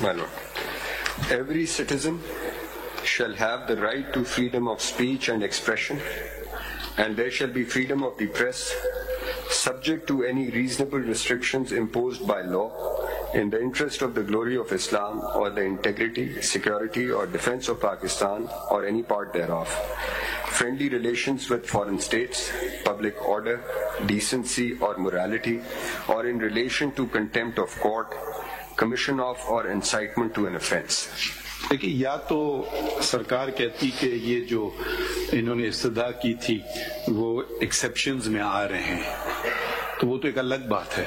My Lord, every citizen shall have the right to freedom of speech and expression, and there shall be freedom of the press, subject to any reasonable restrictions imposed by law, in the interest of the glory of Islam or the integrity, security or defense of Pakistan or any part thereof. Friendly relations with foreign states, public order, decency or morality, or in relation to contempt of court, commission of or incitement to an offense. دیکھیے، یا تو سرکار کہتی کہ یہ جو انہوں نے استدعا کی تھی وہ ایکسیپشنز میں آ رہے ہیں، تو وہ تو ایک الگ بات ہے.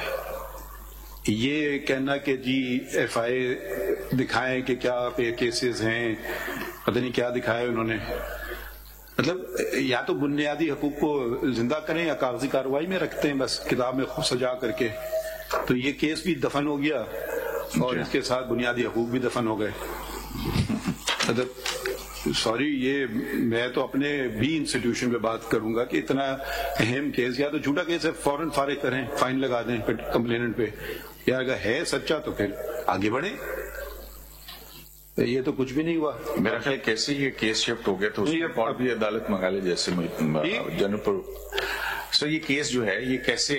یہ کہنا کہ جی ایف آئی دکھائیں کہ کیا پہ کیسز ہیں، پتہ نہیں کیا دکھایا انہوں نے. مطلب یا تو بنیادی حقوق کو زندہ کریں یا کاغذی کارروائی میں رکھتے ہیں بس کتاب میں سجا کر کے. تو یہ کیس بھی دفن ہو گیا اور اس کے ساتھ بنیادی حقوق بھی دفن ہو گئے. سوری، یہ میں تو اپنے بھی انسٹیٹیوشن پہ بات کروں گا کہ اتنا اہم کیس یا تو جھوٹا کیس ہے فوراً فارغ کریں، فائن لگا دیں کمپلیننٹ پہ، یا اگر ہے سچا تو پھر آگے بڑھیں. یہ تو کچھ بھی نہیں ہوا. میرا خیال کیسے یہ کیس شفٹ ہو گیا تو اور بھی عدالت منگا لے جیسے جنرل. سر یہ کیس جو ہے یہ کیسے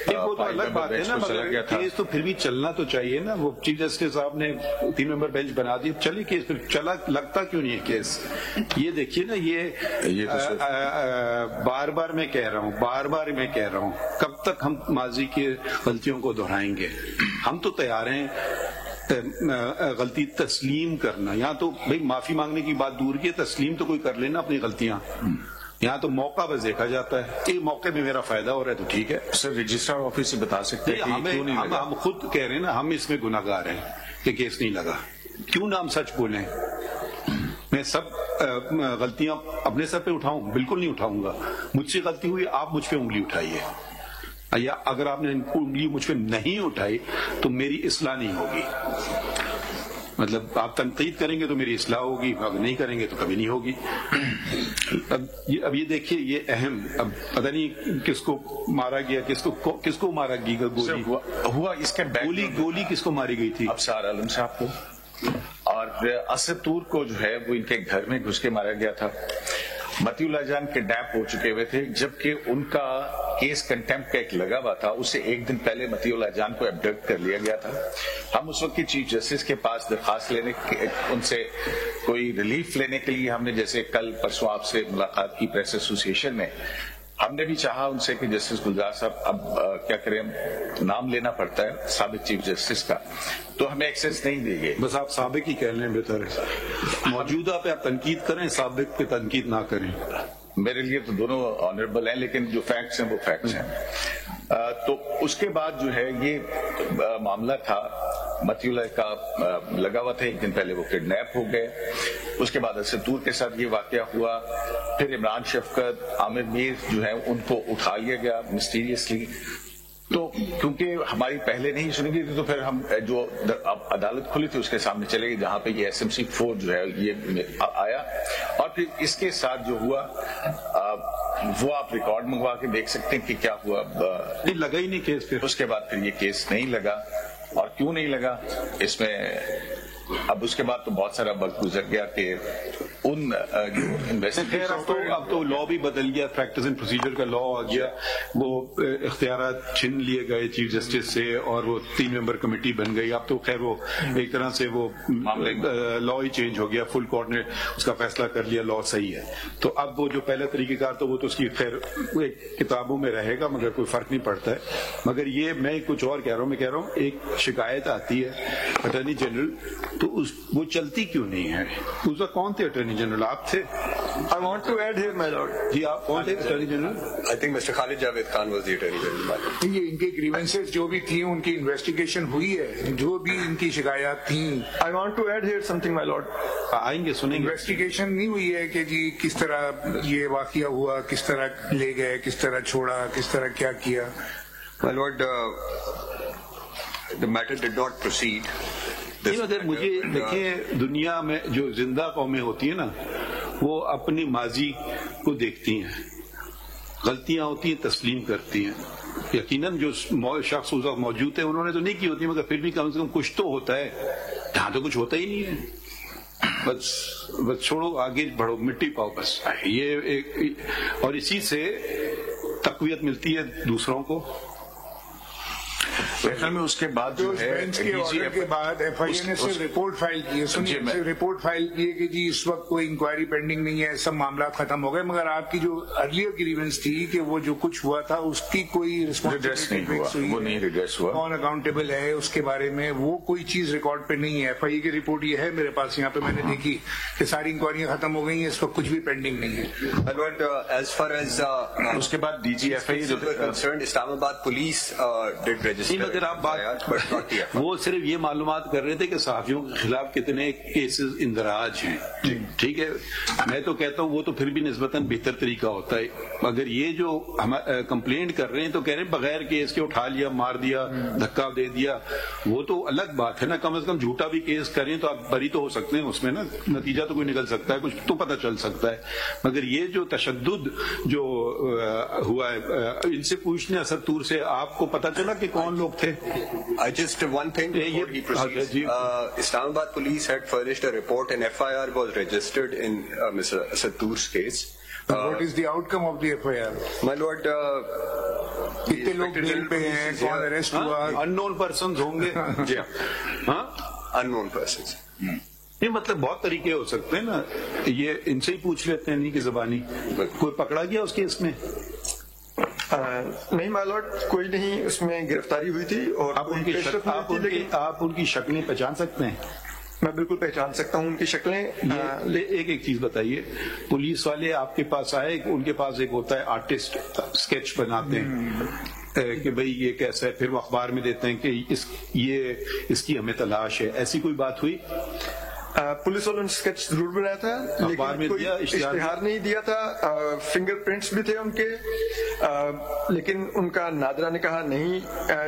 وہ تو الگ بات ہے نا، مگر کیس تو پھر بھی چلنا تو چاہیے نا. وہ چیف جسٹس صاحب نے 3 ممبر بینچ بنا دی، چلیے کیس پھر چلا، لگتا کیوں نہیں ہے کیس. یہ دیکھیے نا، یہ بار بار میں کہہ رہا ہوں کب تک ہم ماضی کی غلطیوں کو دہرائیں گے. ہم تو تیار ہیں غلطی تسلیم کرنا. یہاں تو بھائی معافی مانگنے کی بات دور کی، تسلیم تو کوئی کر لینا اپنی غلطیاں. یہاں تو موقع بس دیکھا جاتا ہے کہ موقع میں میرا فائدہ ہو رہا ہے تو ٹھیک ہے. سر رجسٹرار آفس سے بتا سکتے ہیں ہم خود کہہ رہے ہیں نا، ہم اس میں گناہ گار ہیں کہ کیس نہیں لگا. کیوں نہ ہم سچ بولیں؟ میں سب غلطیاں اپنے سر پہ اٹھاؤں؟ بالکل نہیں اٹھاؤں گا. مجھ سے غلطی ہوئی، آپ مجھ پہ انگلی اٹھائیے، یا اگر آپ نے انگلی مجھ پہ نہیں اٹھائی تو میری اصلاح نہیں ہوگی. مطلب آپ تنقید کریں گے تو میری اصلاح ہوگی، اگر نہیں کریں گے تو کبھی نہیں ہوگی. اب یہ دیکھیے، یہ اہم، اب پتہ نہیں کس کو مارا گیا، کس کو مارا گیا گولی ہوا، اس کا گولی کس کو ماری گئی تھی؟ ابصار عالم صاحب کو، اور اسد طور کو جو ہے وہ ان کے گھر میں گھس کے مارا گیا تھا. متی اللہ جان کڈنیپ ہو چکے ہوئے تھے، جبکہ ان کا کیس کنٹمپٹ کا ایک لگا ہوا تھا. اس سے ایک دن پہلے متی اللہ جان کو ابڈکٹ کر لیا گیا تھا. ہم اس وقت کی چیف جسٹس کے پاس درخواست لینے، ان سے کوئی ریلیف لینے کے لیے ہم نے، جیسے کل پرسوں آپ سے ملاقات کی پریس ایسوسی ایشن میں، ہم نے بھی چاہا ان سے کہ جسٹس گلزار صاحب اب کیا کریں، نام لینا پڑتا ہے سابق چیف جسٹس کا، تو ہمیں ایکسیس نہیں دی گئی. بس آپ سابق ہی کہہ لیں بہتر ہے. موجودہ پہ آپ تنقید کریں، سابق پہ تنقید نہ کریں. میرے لیے تو دونوں آنریبل ہیں، لیکن جو فیکٹس ہیں وہ فیکٹس ہیں. تو اس کے بعد جو ہے یہ معاملہ تھا، متی اللہ کا لگا ہوا تھا، ایک دن پہلے وہ کڈنیپ ہو گئے. اس کے بعد اسد طور کے ساتھ یہ واقعہ ہوا. پھر عمران شفقت، عامر میر جو ہے ان کو اٹھا لیا گیا مسٹیریسلی. تو کیونکہ ہماری پہلے نہیں سنی گئی تھی تو پھر ہم جو عدالت کھلی تھی اس کے سامنے چلے گئے، جہاں پہ یہ ایس ایم سی 4 جو ہے یہ آیا. اور پھر اس کے ساتھ جو ہوا وہ آپ ریکارڈ منگوا کے دیکھ سکتے ہیں کہ کیا ہوا. لگا ہی نہیں کیس. پھر اس کے بعد پھر یہ کیس نہیں لگا. اور کیوں نہیں لگا اس میں اب اس کے بعد تو بہت سارا وقت گزر گیا کہ ان اب تو لا بھی بدل گیا، پریکٹس اینڈ پروسیجر کا لا آ گیا. وہ اختیارات چھین لیے گئے چیف جسٹس سے اور وہ 3 ممبر کمیٹی بن گئی. اب تو خیر وہ ایک طرح سے وہ لا ہی چینج ہو گیا، فل کورٹ نے اس کا فیصلہ کر لیا، لا صحیح ہے. تو اب وہ جو پہلا طریقہ کار تو وہ تو اس کی خیر کتابوں میں رہے گا، مگر کوئی فرق نہیں پڑتا ہے. مگر یہ میں کچھ اور کہہ رہا ہوں، میں کہہ رہا ہوں ایک شکایت آتی ہے اٹارنی جنرل، تو وہ چلتی کیوں نہیں ہے؟ اس وقت کون تھے اٹارنی جنرل؟ آپ تھے. I want to add here, my lord. جی آپ کون تھے attorney general? I think Mr. Khalid Javed Khan was the attorney general. یہ ان کے گریونسز جو بھی تھیں ان کی انویسٹیگیشن ہوئی ہے، جو بھی ان کی شکایات تھیں. I want to add here something, my lord. آئیں گے، سنیں گے. انویسٹیگیشن نہیں ہوئی ہے کہ جی کس طرح یہ واقعہ ہوا، کس طرح لے گئے، کس طرح چھوڑا، کس طرح کیا کیا. My lord, the matter did not proceed. مجھے دیکھیں، دنیا میں جو زندہ قومیں ہوتی ہیں نا، وہ اپنی ماضی کو دیکھتی ہیں، غلطیاں ہوتی ہیں تسلیم کرتی ہیں. یقیناً جو شخص اس وقت موجود تھے انہوں نے تو نہیں کی ہوتی، مگر پھر بھی کم سے کم کچھ تو ہوتا ہے. یہاں تو کچھ ہوتا ہی نہیں ہے. بس چھوڑو، آگے بڑھو، مٹی پاؤ بس. یہ اور اسی سے تقویت ملتی ہے دوسروں کو. میں اس کے بعد جو ہے بینچ کے آرڈر کے بعد ایف آئی اے نے صرف رپورٹ فائل کی ہے. سنیے، رپورٹ فائل کی ہے کہ جی اس وقت کوئی انکوائری پینڈنگ نہیں ہے، سب معاملات ختم ہو گئے، مگر آپ کی جو ارلیئر گریونس تھی کہ وہ جو کچھ ہوا تھا اس کی کوئی رسپانسبلٹی وہ نہیں ریڈریس ہوا، کون اکاؤنٹیبل ہے اس کے بارے میں وہ کوئی چیز ریکارڈ پہ نہیں ہے. ایف آئی اے کی رپورٹ یہ ہے میرے پاس یہاں پہ، میں نے دیکھی کہ ساری انکوائریاں ختم ہو گئی ہیں، اس وقت کچھ بھی پینڈنگ نہیں ہے. As far as اس کے بعد ڈی جی ایف آئی concerned, اسلام آباد پولیس did register. مگر آپ بات وہ صرف یہ معلومات کر رہے تھے کہ صحافیوں کے خلاف کتنے کیسز اندراج ہیں. ٹھیک ہے، میں تو کہتا ہوں وہ تو پھر بھی نسبتاً بہتر طریقہ ہوتا ہے. مگر یہ جو ہم کمپلینٹ کر رہے ہیں تو کہہ رہے ہیں بغیر کیس کے اٹھا لیا، مار دیا، دھکا دے دیا، وہ تو الگ بات ہے نا. کم از کم جھوٹا بھی کیس کریں تو آپ بری تو ہو سکتے ہیں اس میں نا، نتیجہ تو کوئی نکل سکتا ہے، کچھ تو پتہ چل سکتا ہے. مگر یہ جو تشدد جو ہوا ہے، ان سے پوچھنے اسد طور سے آپ کو پتہ چلا کہ کون لوگ تھے؟ Just one thing before he proceeds. Islamabad police had furnished a report and FIR was registered in Mr. Asattur's case. What is the outcome of the FIR? My lord, کتنے لوگ بیل پہ ہیں، کون اریسٹ ہوا؟ اننون پرسنز ہوں گے. جی ہاں، unknown persons. یہ مطلب بہت طریقے ہو سکتے ہیں نا. یہ ان سے ہی پوچھ لیتے ہیں، نہیں کہ زبانی. کوئی پکڑا گیا اس کیس میں؟ نہیں مائی لارڈ، کوئی نہیں اس میں گرفتاری ہوئی تھی. اور آپ ان کی شکلیں پہچان سکتے ہیں؟ میں بالکل پہچان سکتا ہوں ان کی شکلیں. ایک چیز بتائیے، پولیس والے آپ کے پاس آئے، ان کے پاس ایک ہوتا ہے آرٹسٹ، اسکیچ بناتے ہیں کہ بھئی یہ کیسا ہے، پھر وہ اخبار میں دیتے ہیں کہ اس کی ہمیں تلاش ہے. ایسی کوئی بات ہوئی؟ پولیس والوں نے اسکیچ ضرور بنایا تھا لیکن کوئی اشتہار نہیں دیا تھا. فنگر پرنٹس بھی تھے ان کے، لیکن ان کا نادرہ نے کہا نہیں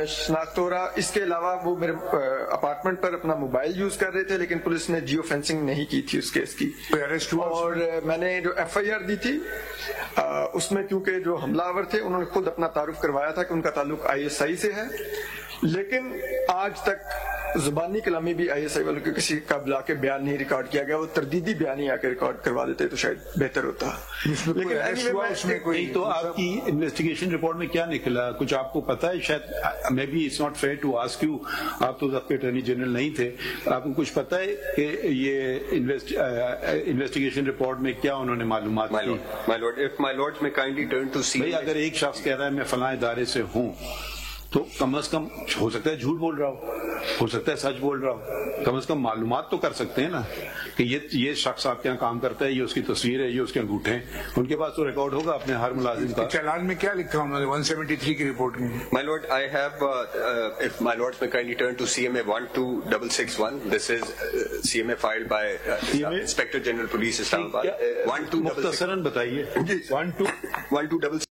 شناخت ہو رہا. اس کے علاوہ وہ میرے اپارٹمنٹ پر اپنا موبائل یوز کر رہے تھے، لیکن پولیس نے جیو فینسنگ نہیں کی تھی اس کیس کی. اور میں نے جو ایف آئی آر دی تھی اس میں کیونکہ جو حملہ آور تھے انہوں نے خود اپنا تعارف کروایا تھا کہ ان کا تعلق آئی ایس آئی سے ہے، لیکن آج تک زبانی کلامی بھی آئی ایس آئی والوں کے کسی کا بلا کے بیان نہیں ریکارڈ کیا گیا. وہ تردیدی بیان ہی آ کے ریکارڈ کروا دیتے تو شاید بہتر ہوتا. لیکن تو آپ کی انویسٹیگیشن رپورٹ میں کیا نکلا؟ کچھ آپ کو پتا ہے؟ شاید میں بھی it's not fair to ask you, آپ تو ضبط اٹارنی جنرل نہیں تھے، آپ کو کچھ پتا ہے کہ یہ انویسٹیگیشن رپورٹ میں کیا انہوں نے معلومات کی؟ My lord, may kindly turn to see. اگر ایک شخص کہہ رہا ہے میں فلاں ادارے سے ہوں تو کم از کم ہو سکتا ہے جھوٹ بول رہا ہو سکتا ہے سچ بول رہا ہو، کم از کم معلومات تو کر سکتے ہیں نا کہ یہ شخص آپ کے یہاں کام کرتا ہے، یہ اس کی تصویر ہے، یہ اس کے انگوٹھے ہیں. ان کے پاس تو ریکارڈ ہوگا اپنے ہر ملازم کا. چالان میں کیا لکھا انہوں نے 173 کی رپورٹ میں؟ My lord, I have, if my lords may kindly turn to CMA 12661. This is CMA filed by Inspector General Police Islamabad. مختصراً بتائیے. 12661.